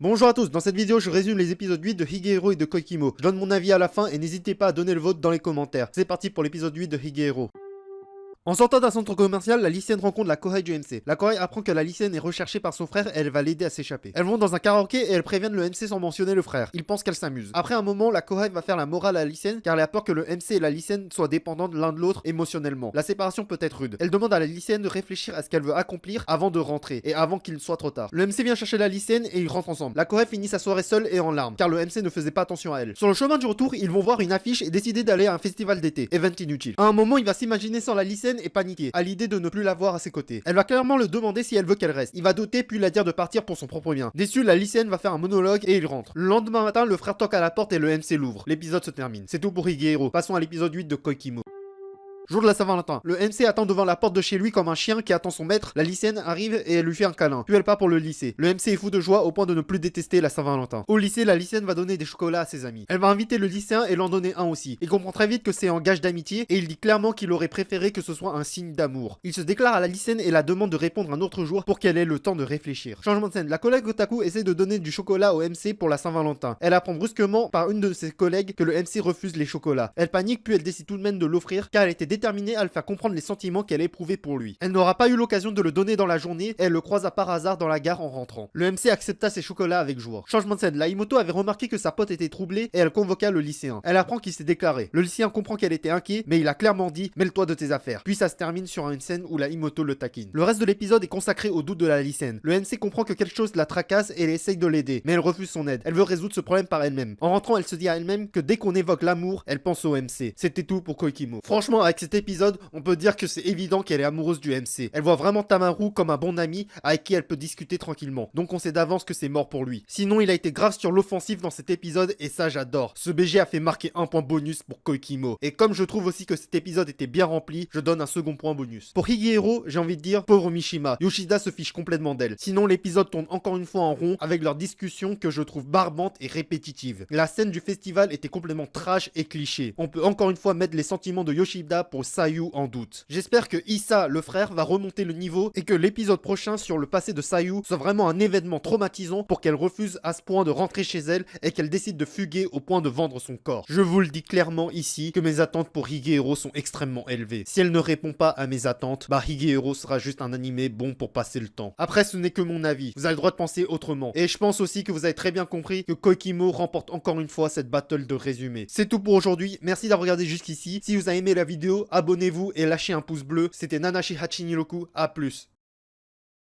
Bonjour à tous, dans cette vidéo je résume les épisodes 8 de Higehiro et de Koikimo. Je donne mon avis à la fin et n'hésitez pas à donner le vôtre dans les commentaires. C'est parti pour l'épisode 8 de Higehiro. En sortant d'un centre commercial, la lycéenne rencontre la Kohai du MC. La Kohai apprend que la lycéenne est recherchée par son frère et elle va l'aider à s'échapper. Elles vont dans un karaoké et elles préviennent le MC sans mentionner le frère. Ils pensent qu'elle s'amuse. Après un moment, la Kohai va faire la morale à la lycéenne car elle a peur que le MC et la lycéenne soient dépendants l'un de l'autre émotionnellement. La séparation peut être rude. Elle demande à la lycéenne de réfléchir à ce qu'elle veut accomplir avant de rentrer et avant qu'il ne soit trop tard. Le MC vient chercher la lycéenne et ils rentrent ensemble. La Kohai finit sa soirée seule et en larmes car le MC ne faisait pas attention à elle. Sur le chemin du retour, ils vont voir une affiche et décider d'aller à un festival d'été. Event inutile. À un moment, il va s'imaginer sans la lycéenne et paniquer à l'idée de ne plus la voir à ses côtés. Elle va clairement le demander si elle veut qu'elle reste. Il va douter puis la dire de partir pour son propre bien. Déçu, la lycéenne va faire un monologue et il rentre. Le lendemain matin, le frère toque à la porte et le MC l'ouvre. L'épisode se termine. C'est tout pour Higehiro. Passons à l'épisode 8 de Koikimo. Jour de la Saint-Valentin. Le MC attend devant la porte de chez lui comme un chien qui attend son maître. La lycéenne arrive et elle lui fait un câlin. Puis elle part pour le lycée. Le MC est fou de joie au point de ne plus détester la Saint-Valentin. Au lycée, la lycéenne va donner des chocolats à ses amis. Elle va inviter le lycéen et l'en donner un aussi. Il comprend très vite que c'est un gage d'amitié et il dit clairement qu'il aurait préféré que ce soit un signe d'amour. Il se déclare à la lycéenne et la demande de répondre un autre jour pour qu'elle ait le temps de réfléchir. Changement de scène. La collègue Otaku essaie de donner du chocolat au MC pour la Saint-Valentin. Elle apprend brusquement par une de ses collègues que le MC refuse les chocolats. Elle panique puis elle décide tout de même de l'offrir car elle était déterminée à le faire comprendre les sentiments qu'elle éprouvait pour lui. Elle n'aura pas eu l'occasion de le donner dans la journée et elle le croisa par hasard dans la gare en rentrant. Le MC accepta ses chocolats avec joie. Changement de scène, la Imoto avait remarqué que sa pote était troublée et elle convoqua le lycéen. Elle apprend qu'il s'est déclaré. Le lycéen comprend qu'elle était inquiet mais il a clairement dit « Mêle-toi de tes affaires ». Puis ça se termine sur une scène où la Imoto le taquine. Le reste de l'épisode est consacré au doute de la lycéenne. Le MC comprend que quelque chose la tracasse et elle essaye de l'aider, mais elle refuse son aide. Elle veut résoudre ce problème par elle-même. En rentrant, elle se dit à elle-même que dès qu'on évoque l'amour, elle pense au MC. C'était tout pour Koikimo. Franchement, avec cet épisode, on peut dire que c'est évident qu'elle est amoureuse du MC. Elle voit vraiment Tamaru comme un bon ami avec qui elle peut discuter tranquillement. Donc on sait d'avance que c'est mort pour lui. Sinon, il a été grave sur l'offensive dans cet épisode et ça j'adore. Ce BG a fait marquer un point bonus pour Koikimo. Et comme je trouve aussi que cet épisode était bien rempli, je donne un second point bonus. Pour Higehiro, j'ai envie de dire pauvre Mishima. Yoshida se fiche complètement d'elle. Sinon, l'épisode tourne encore une fois en rond avec leur discussion que je trouve barbante et répétitive. La scène du festival était complètement trash et cliché. On peut encore une fois mettre les sentiments de Yoshida pour Sayu en doute. J'espère que Issa, le frère, va remonter le niveau et que l'épisode prochain sur le passé de Sayu soit vraiment un événement traumatisant pour qu'elle refuse à ce point de rentrer chez elle et qu'elle décide de fuguer au point de vendre son corps. Je vous le dis clairement ici que mes attentes pour Higehiro sont extrêmement élevées. Si elle ne répond pas à mes attentes, bah Higehiro sera juste un animé bon pour passer le temps. Après, ce n'est que mon avis. Vous avez le droit de penser autrement. Et je pense aussi que vous avez très bien compris que Koikimo remporte encore une fois cette battle de résumé. C'est tout pour aujourd'hui. Merci d'avoir regardé jusqu'ici. Si vous avez aimé la vidéo, abonnez-vous et lâchez un pouce bleu. C'était Nanashi Hachiniroku, à plus.